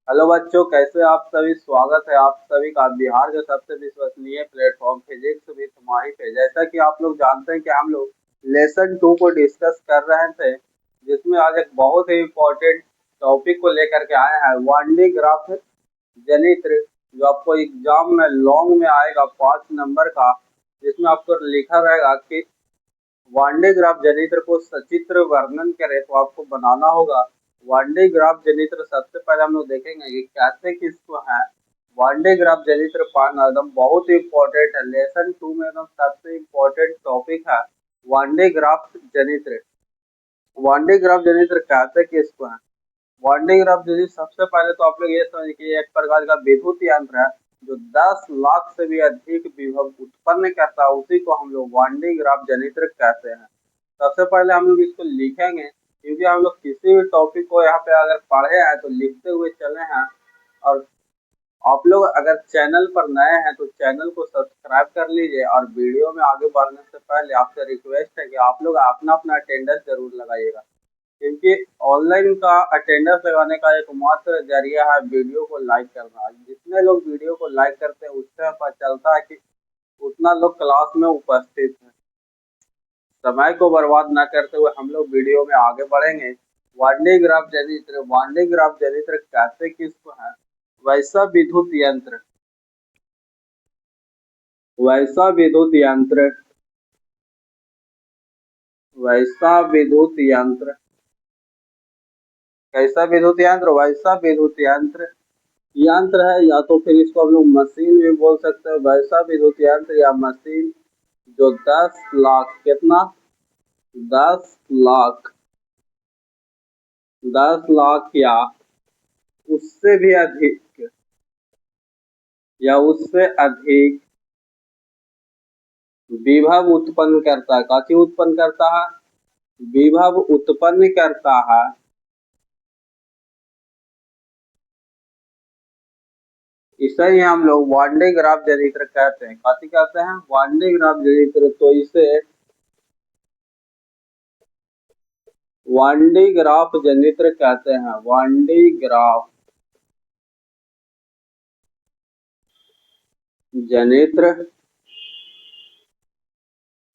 Hello बच्चों, कैसे आप सभी। स्वागत है आप सभी का बिहार के सबसे विश्वसनीय प्लेटफॉर्म फिजिक्स विद माही पे। जैसा कि आप लोग जानते हैं कि हम लोग लेसन 2 को डिस्कस कर रहे थे, जिसमें आज एक बहुत ही इम्पोर्टेंट टॉपिक को लेकर के आए हैं, 1D ग्राफ जनित्र, जो आपको एग्जाम में लॉन्ग में आएगा 5 नंबर का, जिसमें आपको लिखा रहेगा कि 1D ग्राफ जनित्र को सचित्र वर्णन करे तो आपको बनाना होगा 1D ग्राफ जनित्र। सबसे पहले हम लोग देखेंगे कि कैसे किसको है 1D ग्राफ जनित्र पाना, एकदम बहुत ही इम्पोर्टेंट है। लेसन 2 में एकदम सबसे इम्पोर्टेंट टॉपिक है 1D ग्राफ जनित्र। 1D ग्राफ जनित्र कैसे किसको है 1D ग्राफ जनित्र। सबसे पहले तो आप लोग ये समझिए कि एक प्रकार का विद्युत यंत्र है जो 10 लाख से भी अधिक विभव उत्पन्न करता है, उसी को हम लोग 1D ग्राफ जनित्र कहते हैं। सबसे पहले हम लोग इसको लिखेंगे, क्योंकि हम लोग किसी भी टॉपिक को यहाँ पे अगर पढ़े हैं तो लिखते हुए चले हैं। और आप लोग अगर चैनल पर नए हैं तो चैनल को सब्सक्राइब कर लीजिए, और वीडियो में आगे बढ़ने से पहले आपसे रिक्वेस्ट है कि आप लोग अपना अपना अटेंडेंस जरूर लगाइएगा, क्योंकि ऑनलाइन का अटेंडेंस लगाने का एकमात्र जरिया है वीडियो को लाइक करना। जितने लोग वीडियो को लाइक करते हैं उससे पता चलता है कि उतना लोग क्लास में उपस्थित है। समय को बर्बाद न करते हुए हम लोग वीडियो में आगे बढ़ेंगे। 1D ग्राफ जनित्र। 1D ग्राफ जनित्र कहते किसको है? वैसा विद्युत यंत्र। वैसा विद्युत यंत्र। वैसा विद्युत यंत्र। कैसा विद्युत यंत्र? वैसा विद्युत यंत्र। यंत्र है, या तो फिर इसको हम लोग मशीन भी बोल सकते हैं। वैसा विद्युत यंत्र या मशीन जो 10 लाख, कितना? 10 लाख, 10 लाख या उससे भी अधिक, या उससे अधिक विभव उत्पन्न करता है। काची उत्पन्न करता है? विभव उत्पन्न करता है। इसे ही हम लोग 1D ग्राफ जनित्र कहते हैं। काची कहते हैं? 1D graph जनित्र। तो इसे 1D ग्राफ जनित्र कहते हैं। 1D ग्राफ जनित्र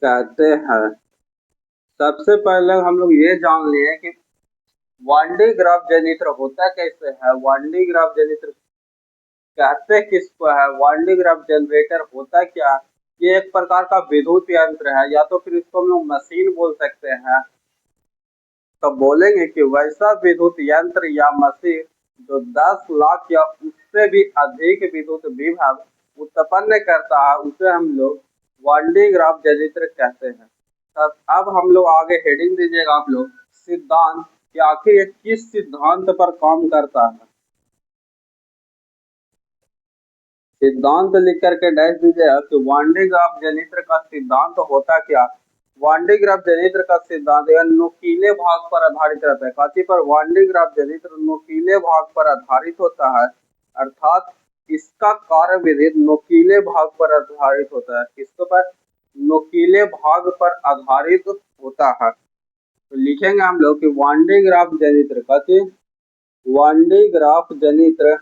कहते हैं। सबसे पहले हम लोग ये जान लिए कि 1D ग्राफ जनित्र होता कैसे है। 1D ग्राफ जनित्र कहते किसको है? 1D ग्राफ जनरेटर होता क्या? ये एक प्रकार का विद्युत यंत्र है, या तो फिर इसको हम लोग मशीन बोल सकते हैं। तो बोलेंगे कि वैसा विद्युत यंत्र या मशीन जो 10 लाख या उससे भी अधिक विद्युत विभव उत्पन्न करता है, उसे हम लोग 1D ग्राफ जनित्र कहते हैं। तब अब हम लोग आगे हेडिंग दीजिएगा आप लोग, सिद्धांत, कि आखिर ये किस सिद्धांत पर काम करता है। सिद्धांत लिख करके डैश दीजिएगा कि 1D ग्राफ जनित्र का सिद्धांत होता क्या। 1D ग्राफ जनित्र का सिद्धांत यह नुकीले भाग पर आधारित रहता है। काची पर? 1D ग्राफ जनित्र नुकीले भाग पर आधारित होता है, अर्थात इसका कार्य विधि नुकीले भाग पर आधारित होता है। किसके पर? नुकीले भाग पर आधारित होता है। तो लिखेंगे हम लोग कि 1D ग्राफ जनित्र। काची? 1D ग्राफ जनित्र।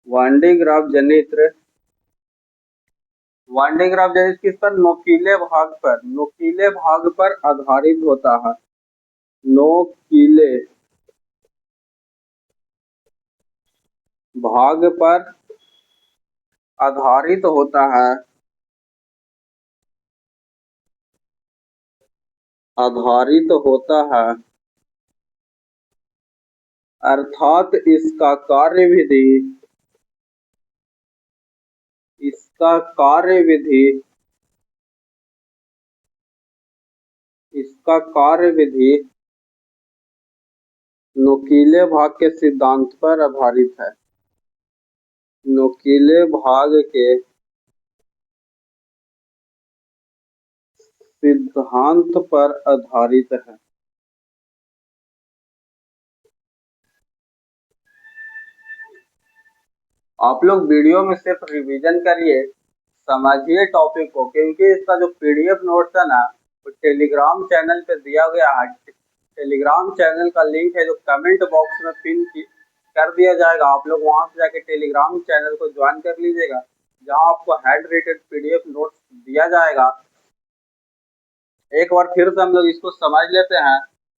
1D ग्राफ जनित्र। 1D ग्राफ जनित्र किस पर? नुकीले भाग पर। नुकीले भाग पर आधारित होता है। नुकीले भाग पर आधारित होता है। आधारित होता है, अर्थात इसका कार्य विधि, इसका कार्य विधि, इसका कार्य विधि नुकीले भाग के सिद्धांत पर आधारित है। नुकीले भाग के सिद्धांत पर आधारित है। आप लोग वीडियो में सिर्फ रिवीजन करिए, समझिए टॉपिक को, क्योंकि इसका जो PDF नोट्स है ना, वो टेलीग्राम चैनल पे दिया गया है। टेलीग्राम चैनल का लिंक है जो कमेंट बॉक्स में पिन कर दिया जाएगा। आप लोग वहां से जाके टेलीग्राम चैनल को ज्वाइन कर लीजिएगा, जहां आपको हैंड रिटेड पीडीएफ नोट्स दिया जाएगा। एक बार फिर से हम लोग इसको समझ लेते हैं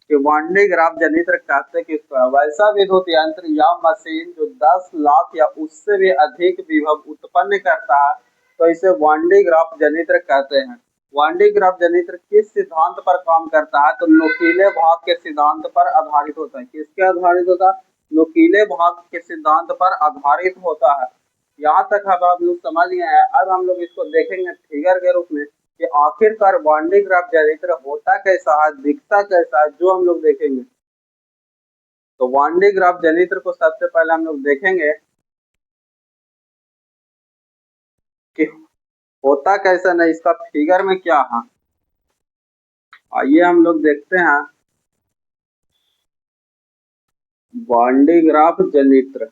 कि वांडे ग्राफ जनित्र कहते किसको है। वैसा विद्युत यंत्र या मशीन जो 10 लाख या उससे भी अधिक विभव उत्पन्न करता है तो इसे वांडे ग्राफ जनित्र कहते हैं। वांडे ग्राफ जनित्र किस सिद्धांत पर काम करता है? तो नुकीले भाग के सिद्धांत पर आधारित होता है। किसके आधारित होता है? नुकीले भाग के सिद्धांत पर आधारित होता है। यहाँ तक हम लोग समझ गए हैं। अब हम लोग इसको देखेंगे फिगर के रूप में कि आखिरकार वांडे ग्राफ जनित्र होता कैसा है, दिखता कैसा है, जो हम लोग देखेंगे। तो वांडे ग्राफ जनित्र को सबसे पहले हम लोग देखेंगे कि होता कैसा, नहीं इसका फिगर में क्या है। आइए हम लोग देखते हैं वांडे ग्राफ जनित्र।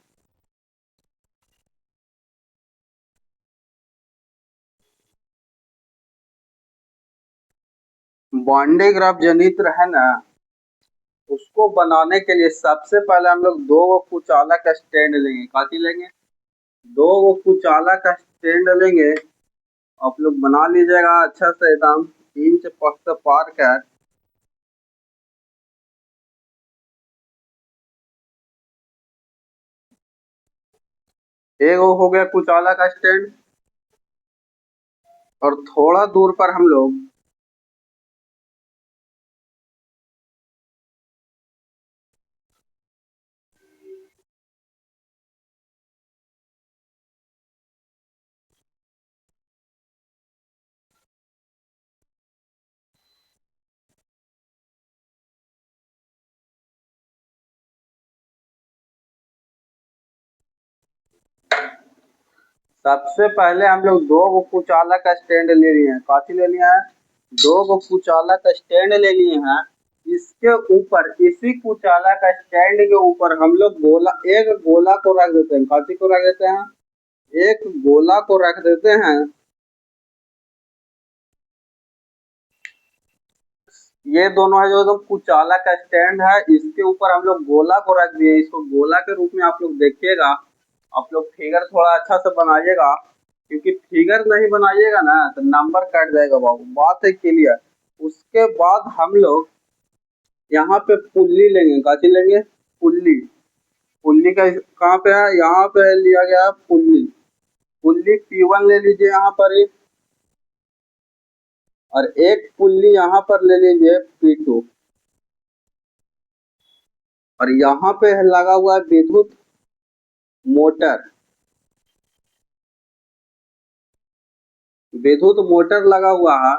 वांडे ग्राफ जनित्र है ना, उसको बनाने के लिए सबसे पहले हम लोग 2 कुचालक का स्टैंड लेंगे। काटी लेंगे 2 कुचालक का स्टैंड लेंगे। आप लोग बना लीजिएगा अच्छा से एकदम इंच पक्का पार कर। एक हो गया कुचाला का स्टैंड, और थोड़ा दूर पर हम लोग सबसे पहले हम लोग 2 कुचाला का स्टैंड ले लिए हैं। काफी ले लिया है 2 कुचाला का स्टैंड ले लिए हैं। इसके ऊपर इसी कुचाला का स्टैंड के ऊपर हम लोग एक गोला को रख देते हैं। काफी को रख देते हैं, एक गोला को रख देते हैं। ये दोनों है जो एकदम कुचाला का स्टैंड है, इसके ऊपर हम लोग गोला को रख दिए। इसको गोला के रूप में आप लोग देखिएगा। आप लोग फिगर थोड़ा अच्छा से बनाइएगा, क्योंकि फिगर नहीं बनाइएगा ना तो नंबर कट जाएगा बाबू, बात है क्लियर। उसके बाद हम लोग यहाँ पे पुल्ली लेंगे। काची लेंगे? पुल्ली। पुल्ली का कहाँ पे है? यहाँ पे लिया गया पुल्ली। पुल्ली P1 ले लीजिए यहाँ पर एक, और एक पुल्ली यहाँ पर ले लीजिए P2, और यहाँ पे लगा हुआ है विद्युत मोटर। विद्युत मोटर लगा हुआ है।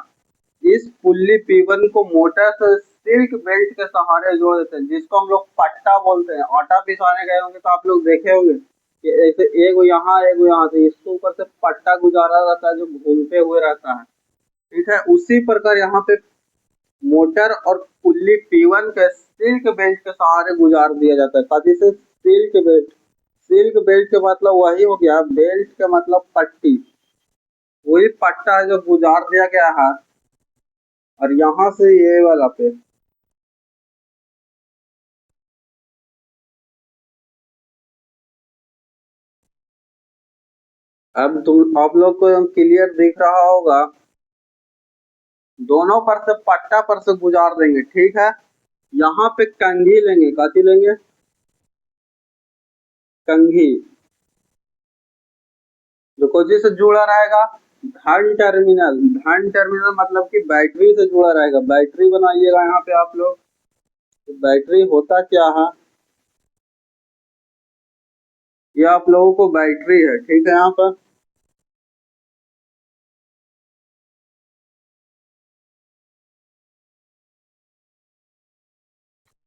इस पुल्ली P1 को मोटर से सिल्क बेल्ट के सहारे जोड़ देते हैं, जिसको हम लोग पट्टा बोलते हैं। आटा पिसाने गए होंगे तो आप लोग देखे होंगे कि ऐसे एगो यहाँ एगो यहाँ से इसके ऊपर से पट्टा गुजारा रहता है जो घूमते हुए रहता है। ठीक है, उसी प्रकार यहाँ पे मोटर और पुल्ली P1 के सिल्क बेल्ट के सहारे गुजार दिया जाता है। कभी से सिल्क बेल्ट। सिल्क बेल्ट का मतलब वही हो गया, बेल्ट का मतलब पट्टी। वही पट्टा है जो गुजार दिया गया है, और यहाँ से ये वाला पे अब तुम आप लोग को क्लियर दिख रहा होगा। दोनों पर से पट्टा पर से गुजार देंगे। ठीक है, यहाँ पे कंघी लेंगे। काती लेंगे? कंघी। जो कोची से जुड़ा रहेगा? धन टर्मिनल। धन टर्मिनल मतलब कि बैटरी से जुड़ा रहेगा। बैटरी बनाइएगा यहाँ पे आप लोग। तो बैटरी होता क्या है, ये आप लोगों को बैटरी है। ठीक है, यहाँ पर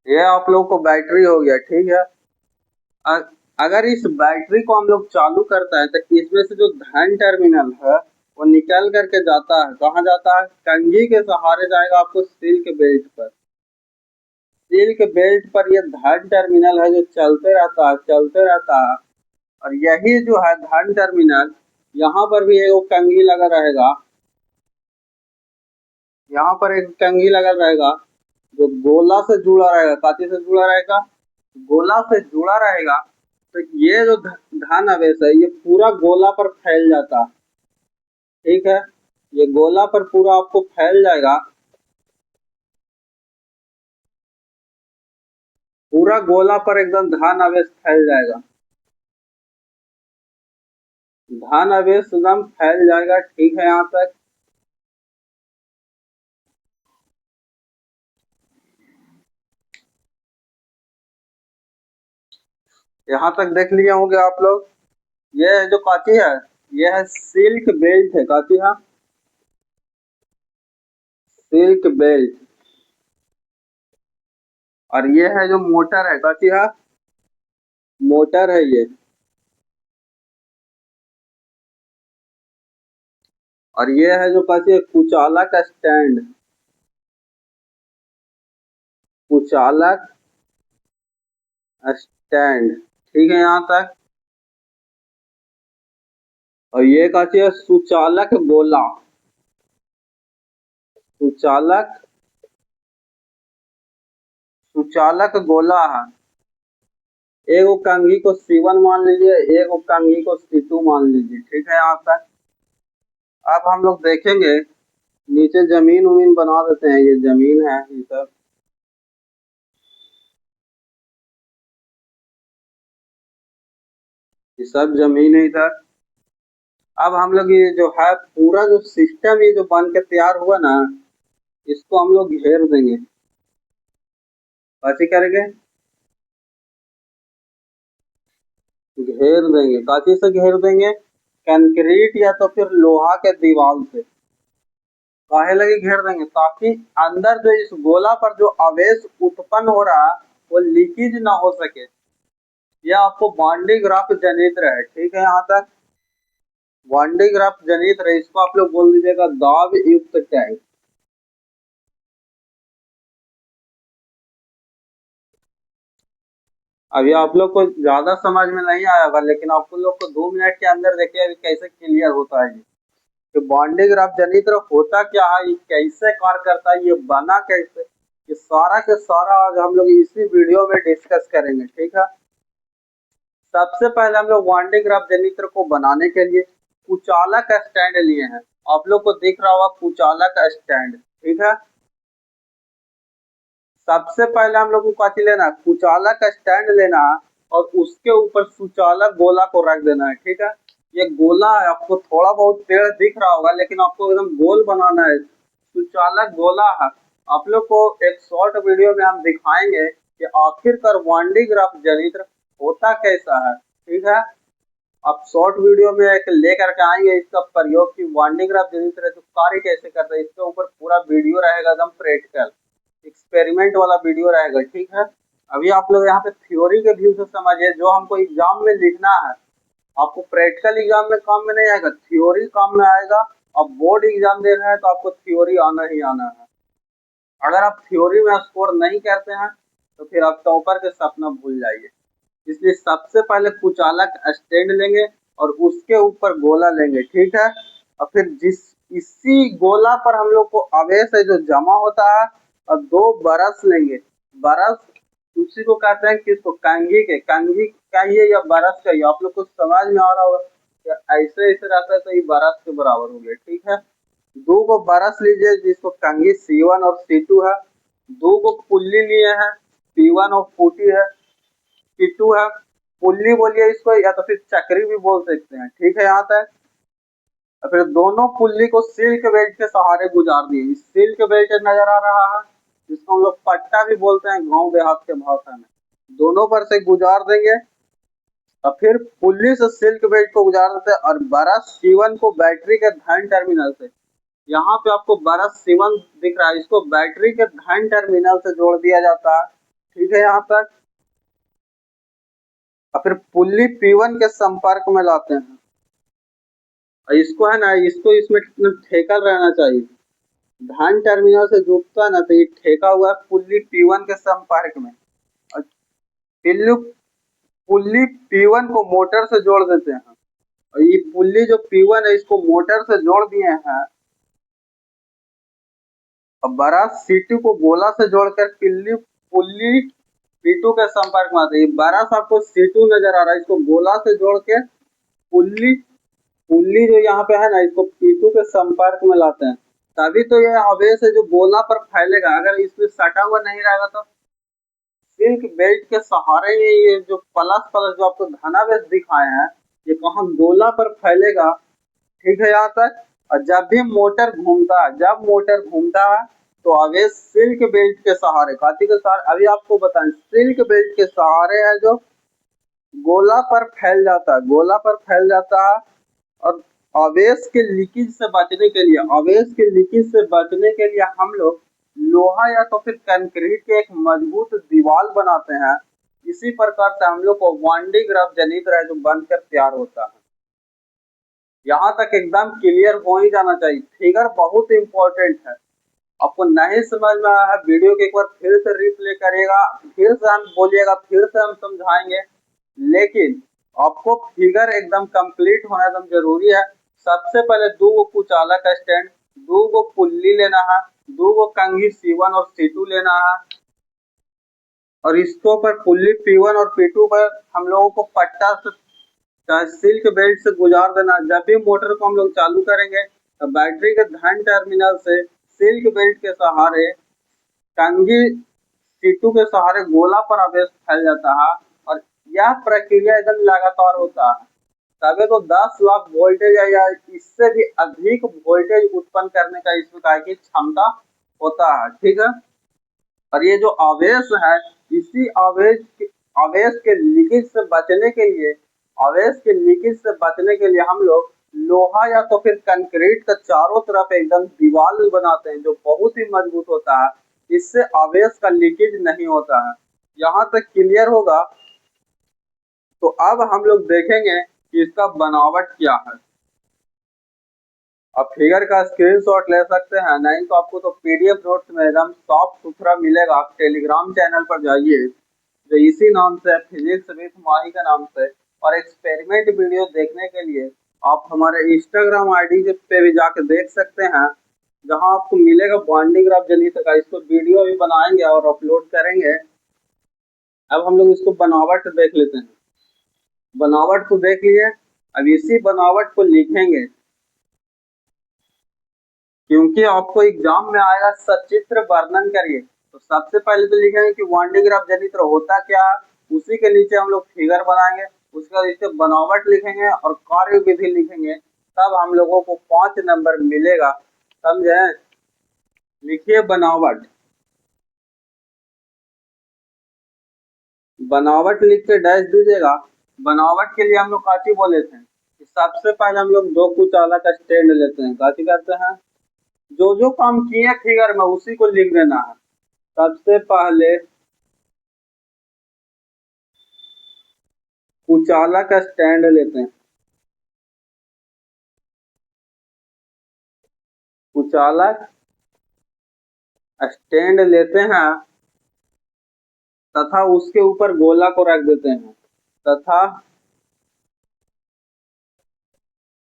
ये आप लोगों को बैटरी हो गया। ठीक है, अगर इस बैटरी को हम लोग चालू करता है तो इसमें से जो धन टर्मिनल है वो निकल करके जाता है। कहाँ जाता है? कंघी के सहारे जाएगा आपको सिल्क बेल्ट पर। सिल्क बेल्ट पर ये धन टर्मिनल है जो चलते रहता है, चलते रहता है। और यही जो है धन टर्मिनल, यहाँ पर भी एक कंघी लगा रहेगा। यहाँ पर एक कंघी लगा रहेगा। जो गोला से जुड़ा रहेगा, काची से जुड़ा रहेगा, गोला से जुड़ा रहेगा, तो ये जो धन आवेश है ये पूरा गोला पर फैल जाता है। ठीक है, ये गोला पर पूरा आपको फैल जाएगा, पूरा गोला पर एकदम धन आवेश फैल जाएगा, धन आवेश एकदम फैल जाएगा। ठीक है, यहाँ तक देख लिए होंगे आप लोग। ये जो काची है, ये है सिल्क बेल्ट है, काची है सिल्क बेल्ट। और ये है जो मोटर है, काची है मोटर है ये। और ये है जो काची है कुचाला का स्टैंड, कुचालक स्टैंड। ठीक है, यहाँ तक। और ये काची है सुचालक गोला, सुचालक सुचालक गोला है। एक कंघी को C1 मान लीजिए, एक कंघी को C2 मान लीजिए। ठीक है, यहाँ तक। अब हम लोग देखेंगे, नीचे जमीन उमीन बना देते हैं, ये जमीन है ये सब, ये सब जमीन है इधर। अब हम लोग ये जो है पूरा जो सिस्टम ये जो बन के तैयार हुआ ना, इसको हम लोग घेर देंगे। कैसे करेंगे? घेर देंगे। काची से घेर देंगे? कंक्रीट या तो फिर लोहा के दीवार से। काहे लगे घेर देंगे? ताकि अंदर जो इस गोला पर जो आवेश उत्पन्न हो रहा है वो लीकेज ना हो सके। यह आपको बॉन्डिंग ग्राफ जनित रहे। ठीक है, यहाँ तक बॉन्डिंग ग्राफ जनित रहे, इसको आप लोग बोल दीजिएगा दाब युक्त टैंक। अभी आप लोग को ज्यादा समझ में नहीं आया होगा, लेकिन आपको लोग को 2 मिनट के अंदर देखिए अभी कैसे क्लियर होता है। ये बॉन्डिंग ग्राफ जनित्र होता क्या है, ये कैसे कार्य करता है, ये बना कैसे, ये सारा के सारा आज हम लोग इसी वीडियो में डिस्कस करेंगे। ठीक है, सबसे पहले हम लोग बॉन्डिंग ग्राफ जनित्र को बनाने के लिए कुचालक स्टैंड लिए हैं। आप लोग को दिख रहा होगा कुचालक स्टैंड। ठीक है, सबसे पहले हम लोग को क्या लेना है, कुचालक स्टैंड लेना है और उसके ऊपर सुचालक गोला को रख देना है। ठीक है, ये गोला है, आपको थोड़ा बहुत पेड़ दिख रहा होगा, लेकिन आपको एकदम गोल बनाना है, सुचालक गोला है। आप लोग को एक शॉर्ट वीडियो में हम दिखाएंगे कि आखिरकार बॉन्डिंग ग्राफ जनित्र होता कैसा है। ठीक है, आप शॉर्ट वीडियो में एक लेकर के आएंगे इसका प्रयोग की बॉन्डिंग ग्राफ जनित्र जो कार्य कैसे करता है, इसके ऊपर पूरा वीडियो रहेगा, एकदम प्रैक्टिकल एक्सपेरिमेंट वाला वीडियो रहेगा। ठीक है, अभी आप लोग यहाँ पे थ्योरी के व्यू से समझिए, जो हमको एग्जाम में लिखना है, आपको प्रैक्टिकल एग्जाम में काम में नहीं आएगा, थ्योरी काम में आएगा। अब बोर्ड एग्जाम दे रहे हैं तो आपको थ्योरी आना ही आना है। अगर आप थ्योरी में स्कोर नहीं करते हैं तो फिर आप टॉपर के सपना भूल जाइए। इसलिए सबसे पहले कुचालक स्टैंड लेंगे और उसके ऊपर गोला लेंगे। ठीक है, और फिर इसी गोला पर हम लोग को आवेश है जो जमा होता है, और 2 ब्रश लेंगे। ब्रश उसी को कहते हैं किसको, कंघी के, कंघी कहिए या ब्रश कहिए, आप लोग को समझ में आ रहा होगा। ऐसे ऐसे रहता है तो ये ब्रश के बराबर हो गया। ठीक है, 2 ब्रश लीजिए जिसको कंघी C1 और C2 है। 2 पुल्ली लिए हैं, P1 और P2 है, P2 है। पुल्ली बोलिए इसको या तो फिर चक्री भी बोल सकते हैं। ठीक है, यहाँ तक। और फिर दोनों पुल्ली को सिल्क बेल्ट के सहारे गुजार दिए। सिल्क बेल्ट नजर आ रहा है, जिसको हम लोग पट्टा भी बोलते हैं गांव देहात के भाषा में। दोनों पर से गुजार देंगे और फिर पुल्ली से सिल्क बेल्ट को गुजार देते हैं, और ब्रश C1 को बैटरी के धन टर्मिनल से, यहाँ पे आपको ब्रश C1 दिख रहा है, इसको बैटरी के धन टर्मिनल से जोड़ दिया जाता है। ठीक है, यहाँ तक। और फिर पुल्ली P1 के संपर्क में लाते हैं, और इसको है ना, इसको इसमें ठेकल रहना चाहिए। धन टर्मिनल से जुड़ता है ना, तो ये ठेका हुआ है पुल्ली P1 के संपर्क में। और पुल्ली P1 को मोटर से जोड़ देते हैं, और ये पुल्ली जो P1 है इसको मोटर से जोड़ दिए हैं। अब बड़ा C2 को गोला से जोड़कर पिल्ली पुल्ली P2 के संपर्क में आती है। बड़ा सा आपको C2 नजर आ रहा है, इसको गोला से जोड़ के पुल्ली पुल्ली जो यहाँ पे है ना, इसको P2 के संपर्क में लाते हैं, तभी तो ये आवेश है जो गोला पर फैलेगा। अगर इसमें सटा हुआ नहीं रहेगा तो सिल्क बेल्ट के सहारे ये जो प्लस प्लस जो आपको धनावेश दिखाए हैं, ये कहाँ गोला पर फैलेगा। ठीक है यहाँ तक। और जब भी मोटर घूमता है, जब मोटर घूमता है तो आवेश सिल्क बेल्ट के सहारे, काती के सहारे, अभी आपको बताएं, सिल्क बेल्ट के सहारे है जो गोला पर फैल जाता है, गोला पर फैल जाता है। और आवेश के लीकेज से बचने के लिए, आवेश के लीकेज से बचने के लिए हम लोग लोहा या तो फिर कंक्रीट के एक मजबूत दीवार बनाते हैं। इसी प्रकार से हम लोग को वांडी ग्राफ जनित रहे जो बनकर तैयार होता है। यहाँ तक एकदम क्लियर हो ही जाना चाहिए। फिगर बहुत इंपॉर्टेंट है। आपको नहीं समझ में आया है, वीडियो के एक बार फिर से रिप्ले करिएगा, फिर से हम बोलिएगा, फिर से हम समझाएंगे, लेकिन आपको फिगर एकदम कंप्लीट होना एकदम जरूरी है। सबसे पहले दो गो कुचाला का स्टैंड, दो गो पुल्ली लेना है, दो गो कंघी C1 और C2 लेना है, और इसके ऊपर पुल्ली P1 और P2 पर हम लोगों को पट्टा से सिल्क बेल्ट से गुजार देना। जब भी मोटर को हम लोग चालू करेंगे तो बैटरी के धन टर्मिनल से सिल्क बेल्ट के सहारे कंघी C2 के सहारे गोला पर आवेश फैल जाता है, और यह प्रक्रिया एकदम लगातार होता है। तभी तो 10 लाख वोल्टेज या इससे भी अधिक वोल्टेज उत्पन्न करने का इसमें का की क्षमता होता है। ठीक है। और ये जो आवेश है, इसी आवेश के लीकेज से बचने के लिए, आवेश के लीकेज से बचने के लिए हम लोग लोहा या तो फिर कंक्रीट का चारों तरफ एकदम दीवार बनाते हैं जो बहुत ही मजबूत होता है। इससे आवेश का लीकेज नहीं होता है। यहाँ तक क्लियर होगा। तो अब हम लोग देखेंगे कि इसका बनावट क्या है। आप फिगर का स्क्रीनशॉट ले सकते हैं, नहीं तो आपको तो PDF नोट्स में एकदम साफ सुथरा मिलेगा। आप टेलीग्राम चैनल पर जाइए जो इसी नाम से, फिजिक्स विद माही का नाम से, और एक्सपेरिमेंट वीडियो देखने के लिए आप हमारे इंस्टाग्राम ID पे भी जाके देख सकते हैं, जहां आपको मिलेगा बॉन्डिंग ग्राफ जनित का। इसको वीडियो भी बनाएंगे और अपलोड करेंगे। अब हम लोग इसको बनावट देख लेते हैं। बनावट को देख लिए, अब इसी बनावट को लिखेंगे, क्योंकि आपको एग्जाम में आएगा सचित्र वर्णन करिए। तो सबसे पहले तो लिखेंगे कि वांडी ग्राफ जनित्र होता क्या है, उसी के नीचे हम लोग फिगर बनाएंगे, उसके बाद इसके बनावट लिखेंगे और कार्य विधि लिखेंगे, तब हम लोगों को 5 नंबर मिलेगा। समझे। लिखिए बनावट। बनावट लिख के डैश दीजिएगा। बनावट के लिए हम लोग काची बोले थे कि सबसे पहले हम लोग 2 कुचाला का स्टैंड लेते हैं। काची करते हैं, जो जो काम किए फिगर में उसी को लिख देना है। सबसे पहले कुचाला का स्टैंड लेते हैं, कुचाला स्टैंड लेते हैं तथा उसके ऊपर गोला को रख देते हैं, तथा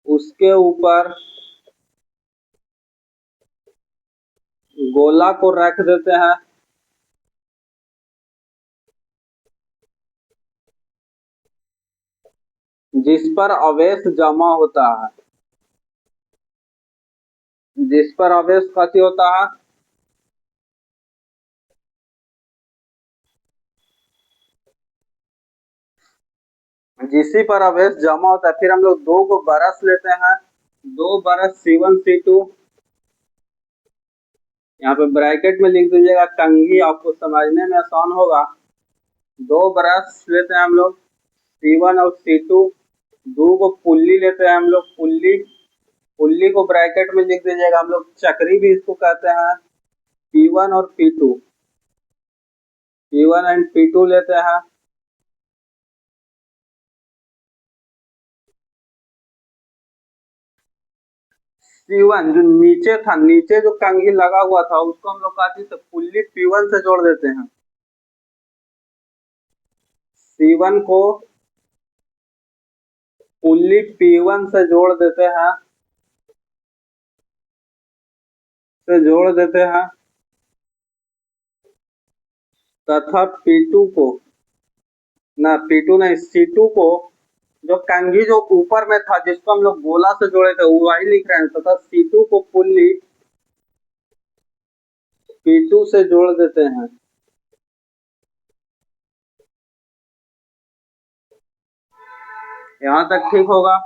उसके ऊपर गोला को रख देते हैं, जिस पर आवेश जमा होता है, जिस पर आवेश कथी होता है, जिसी पर आवेश जमा होता है। फिर हम लोग 2 को ब्रश लेते हैं, 2 ब्रश C1 C2, यहाँ पे ब्रैकेट में लिख दीजिएगा कंघी, आपको समझने में आसान होगा। 2 ब्रश लेते हैं हम लोग C1 और C2, 2 को पुल्ली लेते हैं हम लोग, पुल्ली, पुल्ली को ब्रैकेट में लिख दीजिएगा, हम लोग चक्री भी इसको कहते हैं। P1 और P2, P1 एंड P2 लेते हैं। C1 जो नीचे था, नीचे जो कंघी लगा हुआ था, उसको हम लोग काटी से पुल्ली P1 से जोड़ देते हैं। C1 को पुल्ली P1 से जोड़ देते हैं, से जोड़ देते हैं। तथा P2 को, ना P2 नहीं, C2 को, जो कंघी जो ऊपर में था जिसको हम लोग गोला से जोड़े थे वो वही लिख रहे हैं, तथा C2 को पुल्ली P2 से जोड़ देते हैं। यहाँ तक ठीक होगा।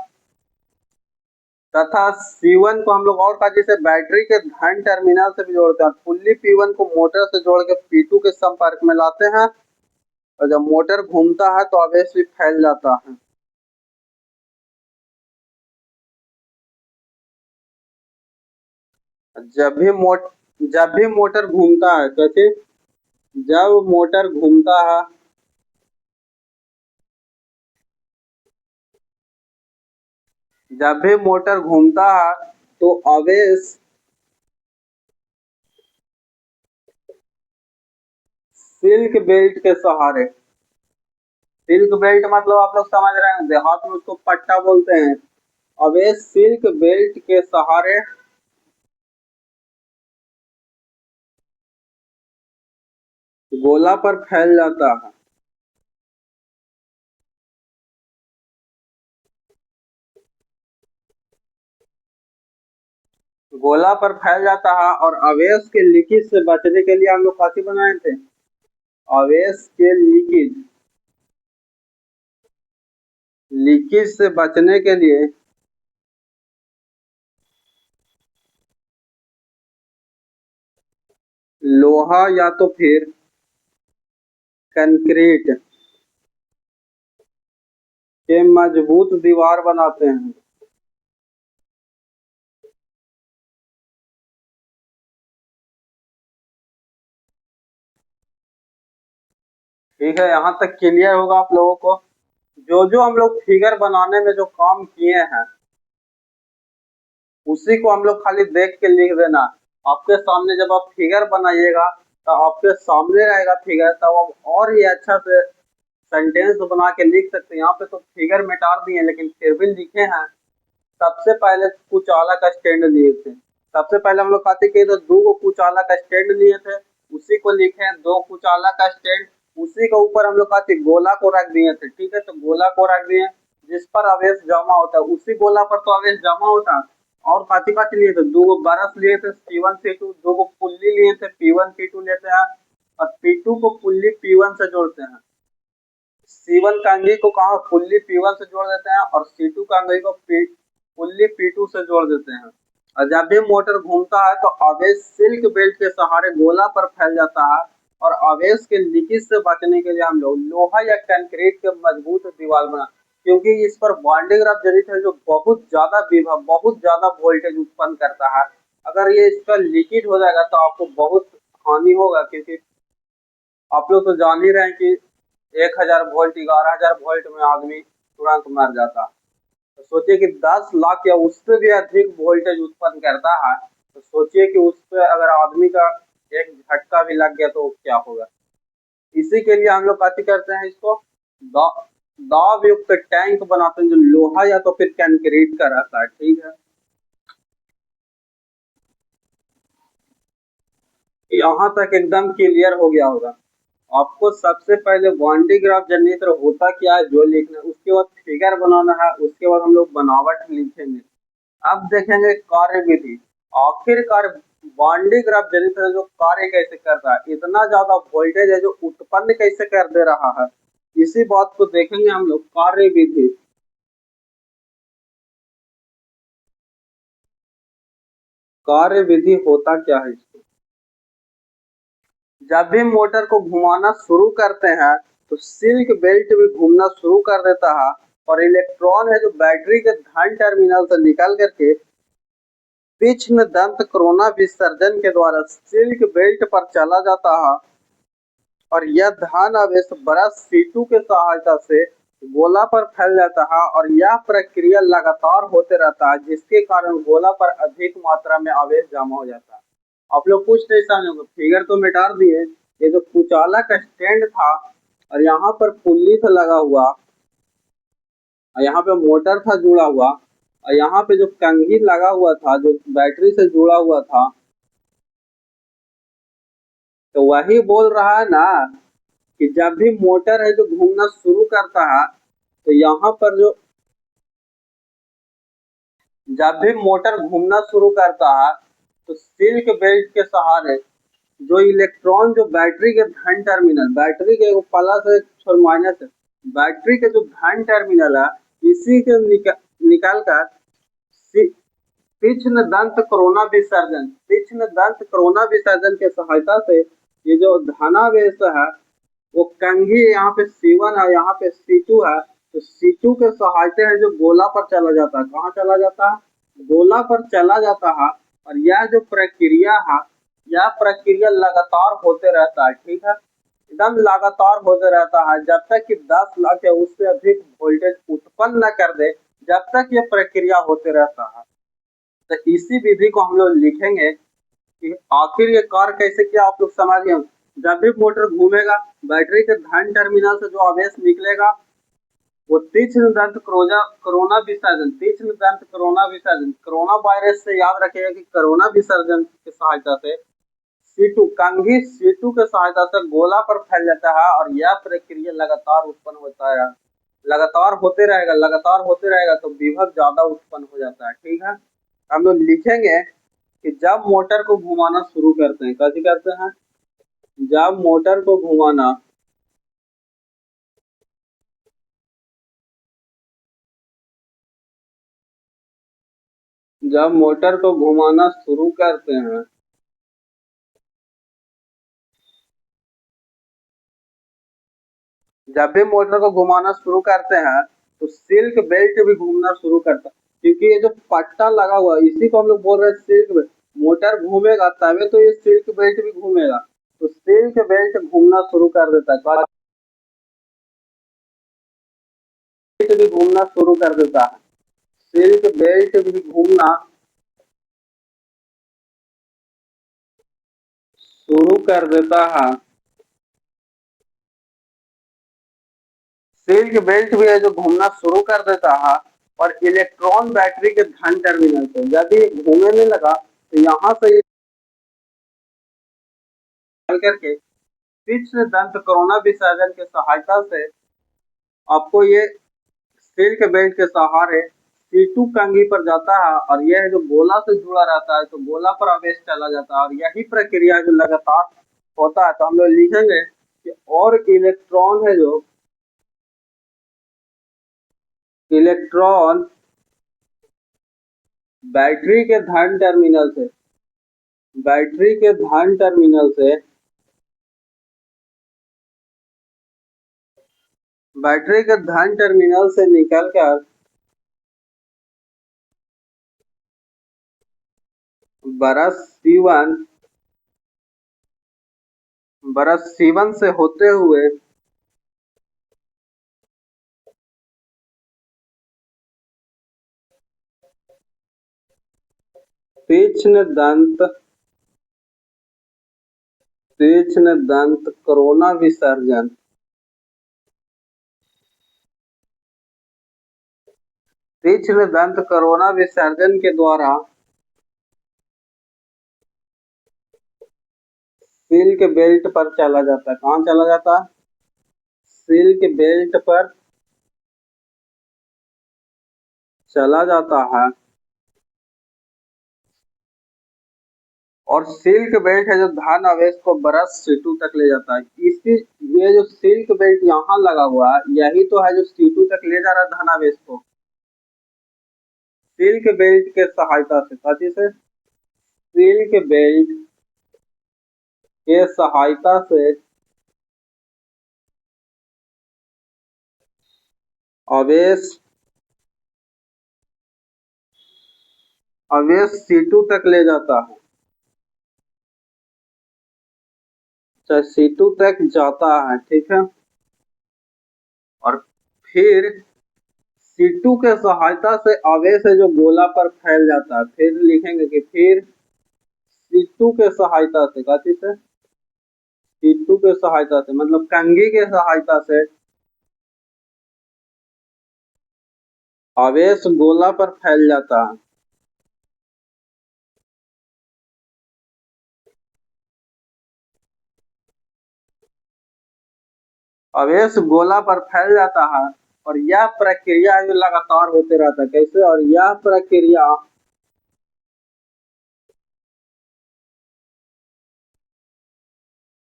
तथा C1 को हम लोग और का जैसे बैटरी के धन टर्मिनल से भी जोड़ते हैं, पुल्ली P1 को मोटर से जोड़ के P2 के संपर्क में लाते हैं, और जब मोटर घूमता है तो आवेश भी फैल जाता है। जब भी मोटर घूमता है, कैसे, जब मोटर घूमता है, जब भी मोटर घूमता है तो आवेश सिल्क बेल्ट के सहारे, सिल्क बेल्ट मतलब आप लोग समझ रहे हैं, देहात में उसको पट्टा बोलते हैं, आवेश सिल्क बेल्ट के सहारे गोला पर फैल जाता है। गोला पर फैल जाता है और आवेश के लीकेज से बचने के लिए हम लोग काफी बनाए थे, आवेश के लीकेज से बचने के लिए लोहा या तो फिर कंक्रीट के मजबूत दीवार बनाते हैं। ठीक है, यहाँ तक क्लियर होगा आप लोगों को। जो जो हम लोग फिगर बनाने में जो काम किए हैं उसी को हम लोग खाली देख के लिख देना। आपके सामने जब आप फिगर बनाइएगा तो आपके सामने रहेगा फिगर, तब आप और ही अच्छा से सेंटेंस बना के लिख सकते हैं। यहाँ पे तो फिगर मिटा दिए लेकिन फिर भी लिखे हैं। सबसे पहले कुचाला का स्टैंड लिए थे, सबसे पहले हम लोग कहते कि तो दो कुचाला का स्टैंड लिए थे, उसी को लिखे, दो कुचाला का स्टैंड, उसी के ऊपर हम लोग कहते गोला को रख दिए थे। ठीक है, तो गोला को रख दिए जिस पर आवेश जमा होता है, उसी गोला पर तो आवेश जमा होता है। और काची काची लिए थे, दो बरस लिए थे C1 C2, दो पुल्ली लिए थे P1 P2 लेते हैं, और P2 को पुल्ली P1 से जोड़ते हैं। C1 कंघी को कहा पुल्ली P1 से जोड़ देते हैं और C2 कंघी को पुल्ली P2 से जोड़ देते हैं। और जब भी मोटर घूमता है तो आवेश सिल्क बेल्ट के सहारे गोला पर फैल जाता है, और आवेश के लीकेज से बचने के लिए हम लोग लोहा या कंक्रीट के मजबूत दीवार बना, क्योंकि इस पर बॉन्डिंग रब जनित है जो बहुत ज्यादा विभव, बहुत ज्यादा वोल्टेज उत्पन्न करता है। अगर ये इसका लीकेज हो जाएगा तो आपको बहुत हानि होगा, क्योंकि आप लोग तो जान ही रहे हैं कि 1000 वोल्ट 11,000 वोल्ट में आदमी तुरंत मर जाता है। तो सोचिए कि 10 लाख या उससे भी अधिक वोल्टेज उत्पन्न करता है, तो सोचिए कि उस पर अगर आदमी का एक झटका भी लग गया तो क्या होगा। इसी के लिए हम लोग कैसे करते हैं, इसको दाब युक्त टैंक बनाते हैं जो लोहा या तो फिर कंक्रीट का रहता है। ठीक है, यहाँ तक एकदम क्लियर हो गया होगा। आपको सबसे पहले वांडी ग्राफ जनरेटर होता क्या है जो लिखना है, उसके बाद फिगर बनाना है, उसके बाद हम लोग बनावट लिखेंगे। अब देखेंगे कार्य विधि। आखिरकार वांडी ग्राफ जनरेटर जो कार्य कैसे करता है, इतना ज्यादा वोल्टेज है जो उत्पन्न कैसे कर दे रहा है, इसी बात को देखेंगे हम लोग। कार्य विधि, कार्य विधि होता क्या है इसको, जब भी मोटर को घुमाना शुरू करते हैं तो सिल्क बेल्ट भी घूमना शुरू कर देता है, और इलेक्ट्रॉन है जो बैटरी के धन टर्मिनल से निकल करके तीक्ष्ण दंत कोरोना विसर्जन के द्वारा सिल्क बेल्ट पर चला जाता है, और यह धन आवेश ब्रश C2 के सहायता से गोला पर फैल जाता है, और यह प्रक्रिया लगातार होते रहता है जिसके कारण गोला पर अधिक मात्रा में आवेश जमा हो जाता है। आप लोग कुछ नहीं समझोगे, फिगर तो मिटा दिए। ये जो कुचाला का स्टैंड था और यहाँ पर पुल्ली से लगा हुआ, और यहाँ पे मोटर था जुड़ा हुआ, और यहाँ पे जो कंघी लगा हुआ था जो बैटरी से जुड़ा हुआ था, तो वही बोल रहा है ना कि जब भी मोटर है जो घूमना शुरू करता है तो यहाँ पर जो जब भी मोटर घूमना शुरू करता है तो सिल्क बेल्ट के सहारे जो इलेक्ट्रॉन जो बैटरी के धन टर्मिनल, बैटरी के प्लस है और माइनस है, बैटरी के जो धन टर्मिनल है इसी के निकाल कर तीक्ष्ण दंत कोरोना विसर्जन, तीक्ष्ण दंत कोरोना विसर्जन के सहायता से ये जो धनावेश है वो कंघी, यहाँ पे C1 है, यहाँ पे C2 है, तो C2 के सहायता है जो गोला पर चला जाता है। कहाँ चला जाता है? गोला पर चला जाता है। और यह जो प्रक्रिया है, यह प्रक्रिया लगातार होते रहता है। ठीक है, एकदम लगातार होते रहता है जब तक कि 10 लाख या उससे अधिक वोल्टेज उत्पन्न न कर दे, जब तक ये प्रक्रिया होते रहता है। तो इसी विधि को हम लोग लिखेंगे कि आखिर ये कार्य कैसे किया, आप लोग समझिए। जब भी मोटर घूमेगा, बैटरी के धन टर्मिनल से जो आवेश निकलेगा वो तीक्ष्ण दंत कोरोना विसर्जन, तीक्ष्ण दंत कोरोना विसर्जन, कोरोना वायरस से याद रखिएगा कि कोरोना विसर्जन की सहायता से C2 कंघी C2 के सहायता से गोला पर फैल जाता है और यह प्रक्रिया लगातार उत्पन्न होता है, लगातार होते रहेगा, लगातार होते रहेगा तो विभव ज्यादा उत्पन्न हो जाता है। ठीक है, हम लोग लिखेंगे कि जब मोटर को घुमाना शुरू करते हैं, कैसे करते हैं? जब मोटर को घुमाना जब मोटर को घुमाना शुरू करते हैं जब भी मोटर को घुमाना शुरू करते हैं तो सिल्क बेल्ट भी घूमना शुरू करता है, क्योंकि ये जो पट्टा लगा हुआ है इसी को हम लोग बोल रहे हैं सिल्क बेल्ट। मोटर घूमेगा तभी तो ये सिल्क बेल्ट भी घूमेगा, तो सिल्क बेल्ट घूमना शुरू कर देता है, बेल्ट भी घूमना शुरू कर देता है, सिल्क बेल्ट भी घूमना शुरू कर देता है। सिल्क बेल्ट भी है जो घूमना शुरू कर देता है और इलेक्ट्रॉन बैटरी के धन टर्मिनल से यदि घूमने लगा तो यहाँ से करके तीक्ष्ण दंत कोरोना विसर्जन के सहायता से आपको ये सिल्क बेल्ट के सहारे C2 कंघी पर जाता है और यह जो गोला से जुड़ा रहता है तो गोला पर आवेश चला जाता है और यही प्रक्रिया जो लगातार होता है। तो हम लोग लिखेंगे कि और इलेक्ट्रॉन बैटरी के धन टर्मिनल से बैटरी के धन टर्मिनल से बैटरी के धन टर्मिनल से निकलकर बरस C1 से होते हुए तीक्ष्ण दंत कोरोना विसर्जन तीक्ष्ण दंत कोरोना विसर्जन के द्वारा सिल्क बेल्ट पर चला जाता है। कहाँ चला जाता है? सिल्क बेल्ट पर चला जाता है और सिल्क बेल्ट है जो धन आवेश को बरस C2 तक ले जाता है। इसी ये जो सिल्क बेल्ट यहाँ लगा हुआ है यही तो है जो C2 तक ले जा रहा है धन आवेश को, सिल्क बेल्ट के सहायता से। साथी से सिल्क बेल्ट के सहायता से आवेश C2 तक ले जाता है, चाहे C2 तक जाता है। ठीक है, और फिर C2 के सहायता से आवेश है जो गोला पर फैल जाता है। फिर लिखेंगे कि फिर C2 के सहायता से, काफी से C2 के सहायता से मतलब कंघी के सहायता से आवेश गोला पर फैल जाता है। आवेश गोला पर फैल जाता है और यह प्रक्रिया जो लगातार होते रहता है। कैसे? और यह प्रक्रिया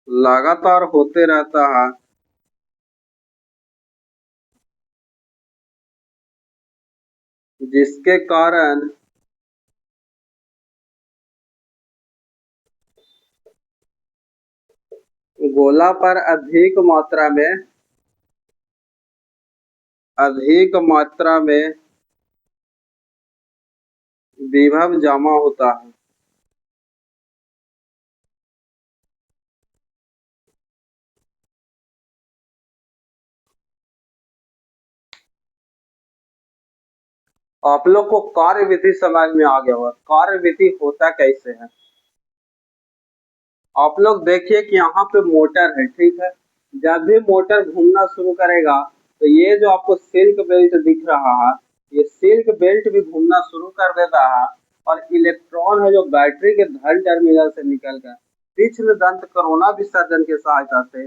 लगातार होते रहता है जिसके कारण गोला पर अधिक मात्रा में विभव जमा होता है। आप लोग को कार्य विधि समझ में आ गया होगा। कार्य विधि होता कैसे है? आप लोग देखिए कि यहाँ पे मोटर है, ठीक है। जब भी मोटर घूमना शुरू करेगा तो ये जो आपको सिल्क बेल्ट दिख रहा है, ये सिल्क बेल्ट भी घूमना शुरू कर देता है और इलेक्ट्रॉन है जो बैटरी के धन टर्मिनल से निकलकर तीक्ष्ण दंत कोरोना विसर्जन की सहायता से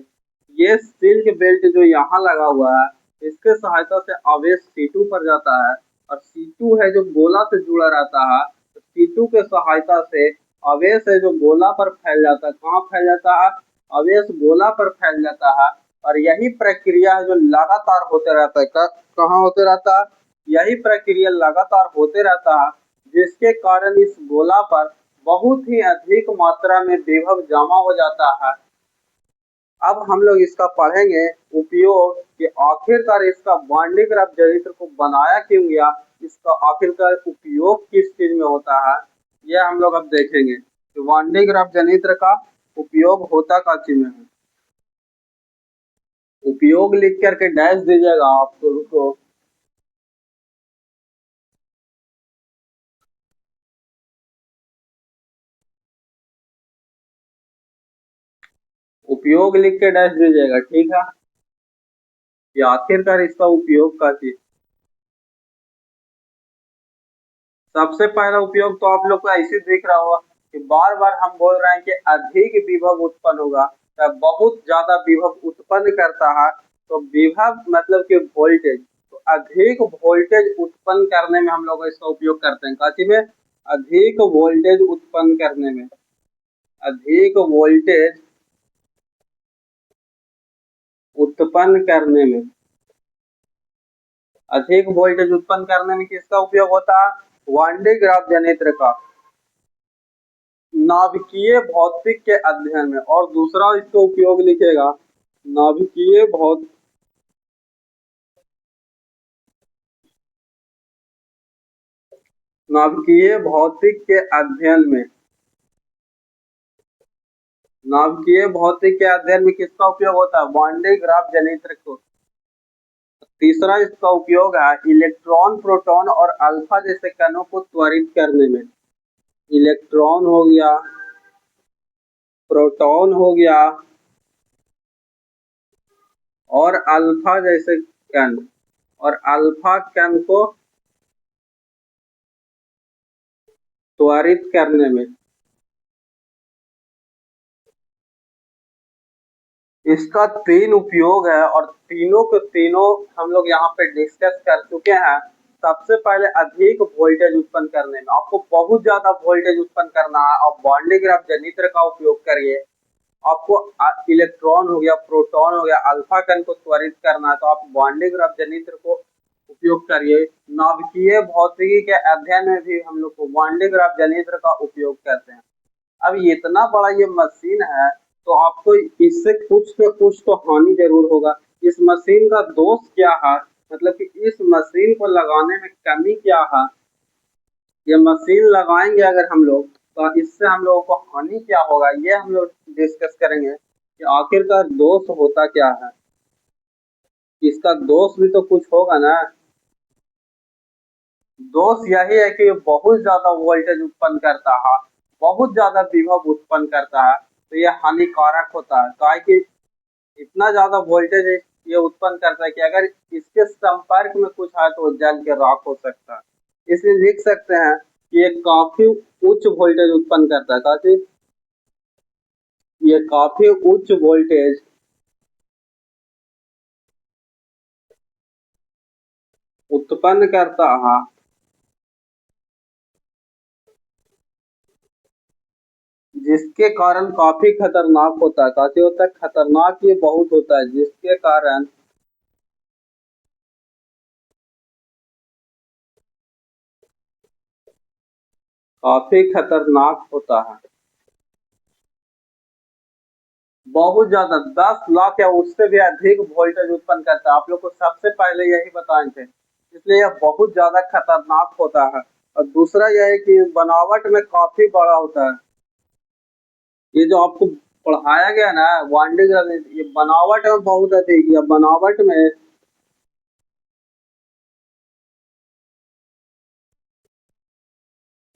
ये सिल्क बेल्ट जो यहाँ लगा हुआ है इसके सहायता से आवेश C2 पर जाता है और C2 है जो गोला से जुड़ा रहता है। तो C2 के सहायता से आवेश है जो गोला पर फैल जाता है। कहाँ फैल जाता है? आवेश गोला पर फैल जाता है और यही प्रक्रिया है जो लगातार होते रहता है। कहाँ होते रहता है? यही प्रक्रिया लगातार होते रहता है जिसके कारण इस गोला पर बहुत ही अधिक मात्रा में विभव जमा हो जाता है। अब हम लोग इसका पढ़ेंगे उपयोग कि आखिरकार इसका वांडे ग्राफ जनित्र को बनाया क्यों गया, इसका आखिरकार उपयोग किस चीज में होता है, यह हम लोग अब देखेंगे कि वांडे ग्राफ जनित्र का उपयोग होता का चीज में है। उपयोग लिख करके डैश दीजिएगा आप तो। उपयोग लिख के डैश दीजिएगा, ठीक है। कि आखिरकार इसका उपयोग का चीज। सबसे पहला उपयोग तो आप लोग को ऐसे दिख रहा होगा कि बार बार हम बोल रहे हैं कि अधिक विभव उत्पन्न होगा, तो बहुत ज्यादा विभव उत्पन्न करता है। तो विभव मतलब कि वोल्टेज, तो अधिक वोल्टेज उत्पन्न करने में हम लोग इसका उपयोग करते हैं। काची में? अधिक वोल्टेज उत्पन्न करने में। अधिक वोल्टेज उत्पन्न करने में। अधिक वोल्टेज उत्पन्न करने में किसका उपयोग होता है? वांडे ग्राफ जनित्र का नाभिकीय भौतिक के अध्ययन में। और दूसरा इसका उपयोग लिखेगा नाभिकीय भौतिक के अध्ययन में। नाभिकीय भौतिक के अध्ययन में किसका उपयोग होता है? वांडे ग्राफ जनित्र को। तीसरा इसका उपयोग है इलेक्ट्रॉन, प्रोटॉन और अल्फा जैसे कणों को त्वरित करने में। इलेक्ट्रॉन हो गया, प्रोटॉन हो गया और अल्फा जैसे कण, और अल्फा कण को त्वरित करने में। इसका 3 उपयोग है और तीनों के तीनों हम लोग यहाँ पे डिस्कस कर चुके हैं। सबसे पहले अधिक वोल्टेज उत्पन्न करने में, आपको बहुत ज्यादा वोल्टेज उत्पन्न करना है और वांडे ग्राफ जनित्र का उपयोग करिए। आपको इलेक्ट्रॉन हो गया, प्रोटॉन हो गया, अल्फा कण को त्वरित करना है तो आप वांडे ग्राफ जनित्र को उपयोग करिए। नाभिकीय भौतिकी के अध्ययन में भी हम लोग को वांडे ग्राफ जनित्र का उपयोग करते हैं। अब इतना बड़ा ये मशीन है तो आपको इससे कुछ न कुछ तो हानि जरूर होगा। इस मशीन का दोष क्या है, मतलब कि इस मशीन को लगाने में कमी क्या है। ये मशीन लगाएंगे अगर हम लोग तो इससे हम लोगों को हानि क्या होगा, ये हम लोग डिस्कस करेंगे कि आखिरकार दोष होता क्या है। इसका दोष भी तो कुछ होगा ना। दोष यही है कि बहुत ज्यादा वोल्टेज उत्पन्न करता है, बहुत ज्यादा विभव उत्पन्न करता है, तो यह हानिकारक होता है। काहे कि इतना ज्यादा वोल्टेज ये उत्पन्न करता है कि अगर इसके संपर्क में कुछ है तो जल के राख हो सकता है। इसलिए लिख सकते हैं कि ये काफी उच्च वोल्टेज उत्पन्न करता है। काफी ये काफी उच्च वोल्टेज उत्पन्न करता है, जिसके कारण काफी खतरनाक होता है। काफी होता है खतरनाक, ये बहुत होता है, जिसके कारण काफी खतरनाक होता है। बहुत ज्यादा 10 लाख या उससे भी अधिक वोल्टेज उत्पन्न करता है। आप लोग को सबसे पहले यही बताए थे, इसलिए यह बहुत ज्यादा खतरनाक होता है। और दूसरा यह है कि बनावट में काफी बड़ा होता है। ये जो आपको पढ़ाया गया ना वांडिंग, ये बनावट में बहुत अधिक, या बनावट में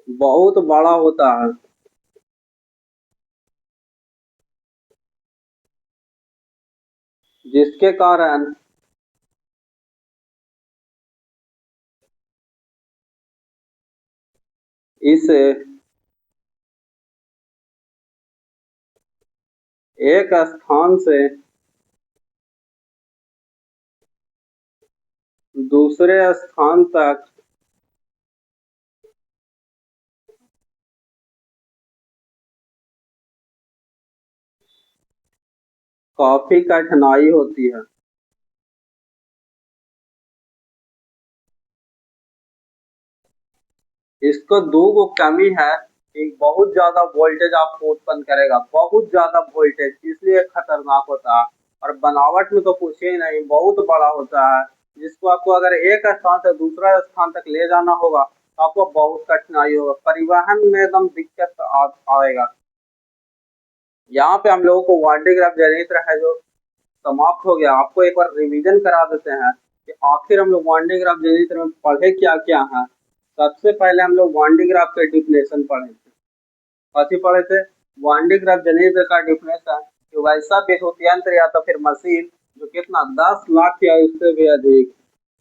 बहुत बड़ा होता है, जिसके कारण इसे एक स्थान से दूसरे स्थान तक काफी कठिनाई होती है। इसको दो गो कमी है, एक बहुत ज्यादा वोल्टेज आपको उत्पन्न करेगा, बहुत ज्यादा वोल्टेज, इसलिए खतरनाक होता है। और बनावट में तो पूछे ही नहीं, बहुत बड़ा होता है, जिसको आपको अगर एक स्थान से दूसरा स्थान तक ले जाना होगा तो आपको बहुत कठिनाई होगा, परिवहन में एकदम दिक्कत आएगा। यहाँ पे हम लोगों को वार्डिग्राफ जनरेटर है जो समाप्त हो गया। आपको एक बार रिवीजन करा देते हैं कि आखिर हम लोग वांडेग्राफ जनरेटर में पढ़े क्या क्या है। सबसे पहले हम लोग वांडेग्राफ के डिफिनेशन पढ़े थे। कथी पढ़े थे? वांडेग्राफ जनरेटर का डिफिनेशन कि वैसा विद्युत यंत्र या तो फिर मशीन जो कितना 10 लाख या उससे भी अधिक,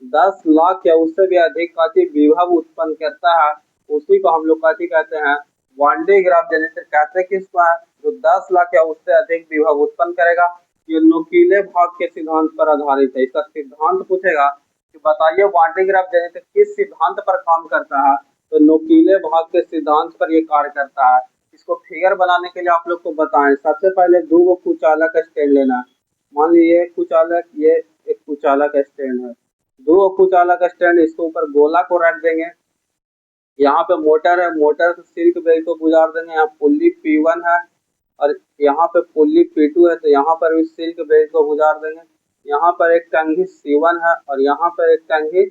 10 लाख या उससे भी अधिक काफी विभव उत्पन्न करता है, उसी को हम लोग काफी कहते हैं वांडेग्राफ जनरेटर कहते हैं। किसको है? जो 10 लाख या उससे अधिक विभव उत्पन्न करेगा। ये नुकीले भाग के सिद्धांत पर आधारित है। इसका सिद्धांत पूछेगा कि बताइए वांडेग्राफ जनरेटर किस सिद्धांत पर काम करता है, तो नुकीले भाग के सिद्धांत पर ये कार्य करता है। इसको फिगर बनाने के लिए आप लोग को बताएं, सबसे पहले दो गो कुचालक स्टैंड लेना है। मान लीजिए कुचालक, ये एक कुचालक स्टैंड है, दो कुचालक स्टैंड, इसके ऊपर गोला को रख देंगे। यहाँ पे मोटर है, मोटर से सिल्क बेल्ट को गुजार देंगे। यहाँ पुल्ली P1 है और यहाँ पे पुल्ली P2 है, तो यहाँ पर भी सिल्क बेल्ट को गुजार देंगे। यहाँ पर एक कंघी C1 है और यहाँ पर एक कंघी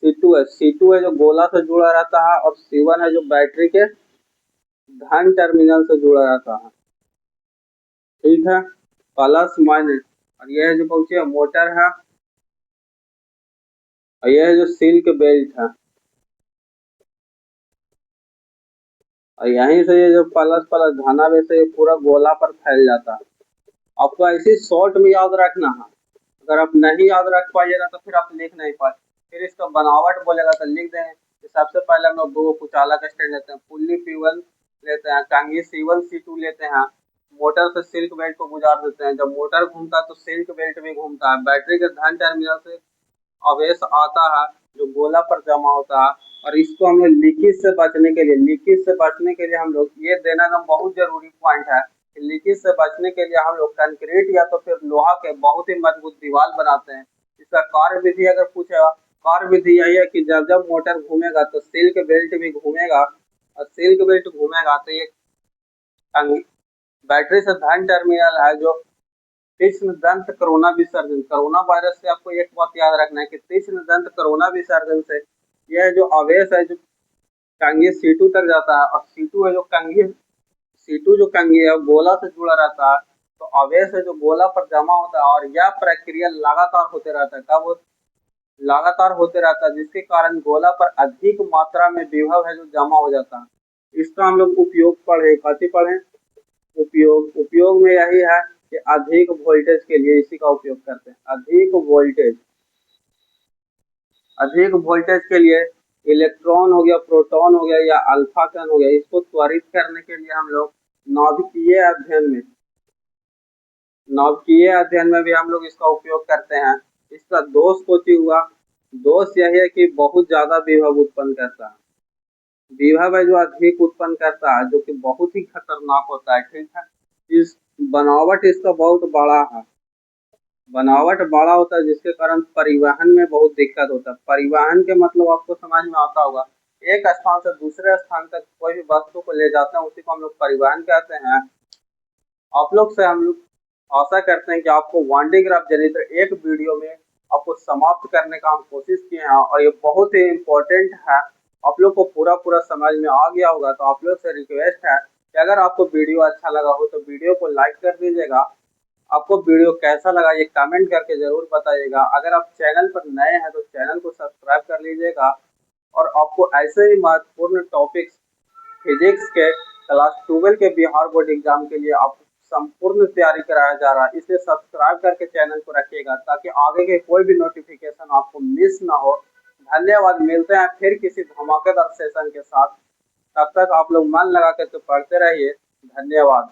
C2 है। C2 है जो गोला से जुड़ा रहता है और C1 है जो बैटरी के धन टर्मिनल से जुड़ा रहता है। ठीक है, प्लस माइनस। और यह जो पहुंचे मोटर है और यह जो सिल्क बेल्ट है, और यहीं से ये जो प्लस प्लस धना वैसे ये पूरा गोला पर फैल जाता है। आपको ऐसी शॉर्ट में याद रखना है। अगर आप नहीं याद रख पाइएगा तो फिर आप लिख नहीं पाए। फिर इसका बनावट बोलेगा तो लिख देंगे कि सबसे पहले हम लोग दो कुचालक स्टैंड लेते हैं, पुल्ली P1 लेते हैं, टांगी C1 C2 लेते हैं, मोटर से सिल्क बेल्ट को गुजार देते हैं। जब मोटर घूमता है तो सिल्क बेल्ट भी घूमता है, बैटरी के धन टर्मिनल से अवेश आता है जो गोला पर जमा होता है। और इसको हम लोग लीकेज से बचने के लिए, लीकेज से बचने के लिए हम लोग ये देना एकदम बहुत जरूरी पॉइंट है कि लीकेज से बचने के लिए हम लोग कंक्रीट या तो फिर लोहा के बहुत ही मजबूत दीवार बनाते हैं। इसका कार्य विधि अगर पूछेगा, कार्य विधि यही है कि जब जब मोटर घूमेगा तो सिल्क बेल्ट भी घूमेगा, और सिल्क बेल्ट घूमेगा तो ये बैटरी से धन टर्मिनल है जो तीक्ष्ण दंत कोरोना विसर्जन, कोरोना वायरस से आपको एक बात याद रखना है कि तीक्ष्ण दंत कोरोना विसर्जन से यह जो अवयव है जो कंघी C2 तक जाता है, और C2 है जो कंघी C2 जो कंघी है गोला से जुड़ा रहता है, तो अवयव है जो गोला पर जमा होता है। और यह प्रक्रिया लगातार होते रहता है। कब? लगातार होते रहता है, जिसके कारण गोला पर अधिक मात्रा में विभव है जो जमा हो जाता है। इसका हम लोग उपयोग पढ़े, कथी पढ़े? उपयोग। उपयोग में यही है कि अधिक वोल्टेज के लिए इसी का उपयोग करते हैं। अधिक वोल्टेज, अधिक वोल्टेज के लिए इलेक्ट्रॉन हो गया, प्रोटॉन हो गया या अल्फा कण हो गया, इसको त्वरित करने के लिए हम लोग नाभिकीय अध्ययन में, नाभिकीय अध्ययन में भी हम लोग इसका उपयोग करते हैं। इसका दोष कोटि हुआ दोष यही है कि बहुत ज्यादा विभव उत्पन्न करता है। विभव है जो अधिक उत्पन्न करता है, जो कि बहुत ही खतरनाक होता है। ठीक है, इस बनावट इसका बहुत बड़ा है। बनावट बड़ा होता है जिसके कारण परिवहन में बहुत दिक्कत होता है। परिवहन के मतलब आपको समझ में आता होगा, एक स्थान से दूसरे स्थान तक कोई भी वस्तु को ले जाते हैं, उसी को हम लोग परिवहन कहते हैं। आप लोग से हम लोग आशा करते हैं कि आपको वांडे ग्राफ जनरेटर एक वीडियो में आपको समाप्त करने का हम कोशिश किए हैं, और ये बहुत ही इम्पोर्टेंट है। आप लोग को पूरा समझ में आ गया होगा। तो आप लोग से रिक्वेस्ट है कि अगर आपको वीडियो अच्छा लगा हो तो वीडियो को लाइक कर दीजिएगा। आपको वीडियो कैसा लगा ये कमेंट करके जरूर बताइएगा। अगर आप चैनल पर नए हैं तो चैनल को सब्सक्राइब कर लीजिएगा। और आपको ऐसे ही महत्वपूर्ण टॉपिक्स फिजिक्स के क्लास 12 के बिहार बोर्ड एग्जाम के लिए आप संपूर्ण तैयारी कराया जा रहा है, इसलिए सब्सक्राइब करके चैनल को रखिएगा ताकि आगे के कोई भी नोटिफिकेशन आपको मिस ना हो। धन्यवाद, मिलते हैं फिर किसी धमाकेदार सेशन के साथ। तब तक आप लोग मन लगा करके पढ़ते रहिए। धन्यवाद।